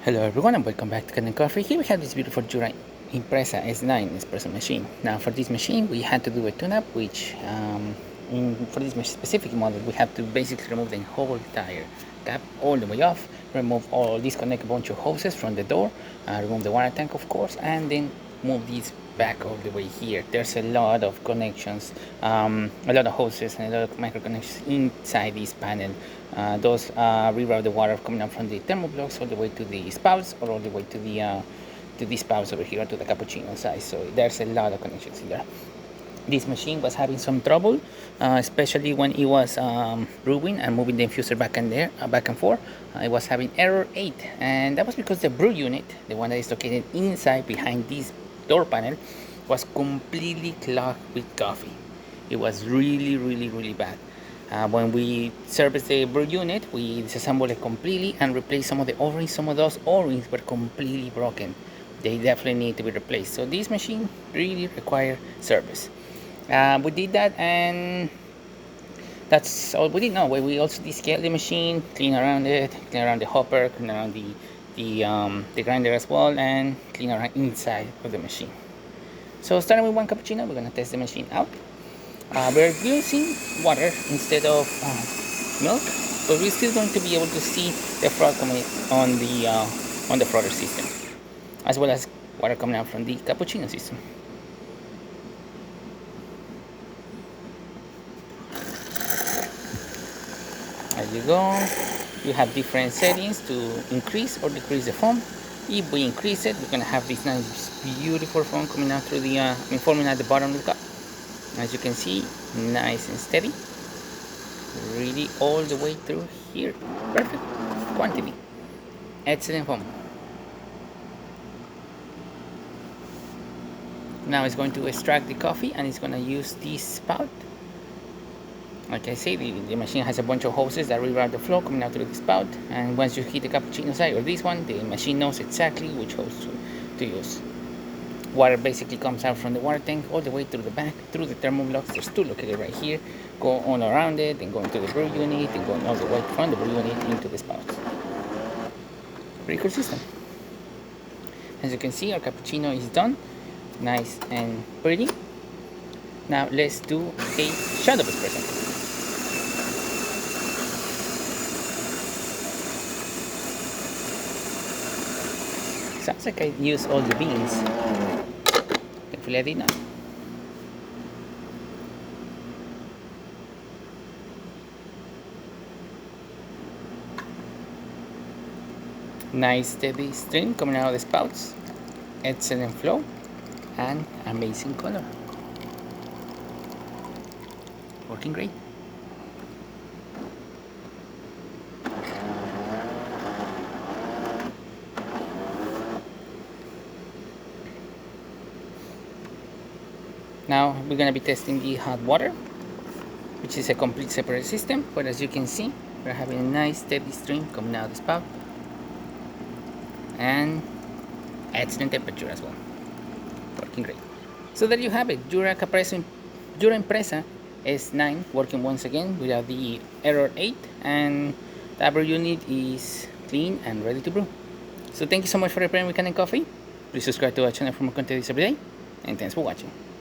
Hello everyone and welcome back to Kanen Coffee. Here we have this beautiful Jura Impresa S9 espresso machine. Now for this machine we had to do a tune-up, which for this specific model we have to basically remove the whole tire cap all the way off, remove all, disconnect a bunch of hoses from the door, remove the water tank of course, and then move these back all the way here. There's a lot of connections, a lot of hoses and a lot of micro connections inside this panel. Those reroute the water coming up from the thermal blocks all the way to the spouts, or all the way to the spouts over here to the cappuccino side. So there's a lot of connections in there. This machine was having some trouble, especially when it was brewing and moving the infuser back and forth. It was having error 8, and that was because the brew unit, the one that is located inside behind this door panel, was completely clogged with coffee. It was really bad. When we serviced the brew unit, we disassembled it completely and replaced some of the O-rings. Some of those O-rings were completely broken. They definitely need to be replaced. So this machine really requires service. We did that, and that's all we did. No, we also descaled the machine, clean around it, clean around the hopper, clean around the grinder as well, and clean around inside of the machine. So starting with one cappuccino, we're gonna test the machine out. We're using water instead of milk, but we're still going to be able to see the froth coming on the frother system, as well as water coming out from the cappuccino system. There you go. You have different settings to increase or decrease the foam. If we increase it, we're gonna have this nice, beautiful foam coming out through the forming at the bottom of the cup. As you can see, nice and steady, really all the way through here. Perfect quantity, excellent foam. Now it's going to extract the coffee, and it's going to use this spout. Like I say, the machine has a bunch of hoses that reroute the flow coming out through the spout, and once you hit the cappuccino side or this one, the machine knows exactly which hose to use. Water basically comes out from the water tank all the way through the back, through the thermal blocks. There's two located right here. Go all around it, then go into the brew unit, and going all the way from the brew unit into the spouts. Pretty cool system. As you can see, our cappuccino is done, nice and pretty. Now let's do a shot of espresso. Sounds like I used all the beans. Hopefully I did not. Nice steady stream coming out of the spouts. Excellent flow and amazing color. Working great. Now we're going to be testing the hot water, which is a complete separate system, but as you can see, we're having a nice steady stream coming out of the spout and excellent temperature as well. Working great. So there you have it, Jura Impresa S9 working once again without the error 8, and the brew unit is clean and ready to brew. So thank you so much for preparing with Kanen Coffee. Please subscribe to our channel for more content every day, and thanks for watching.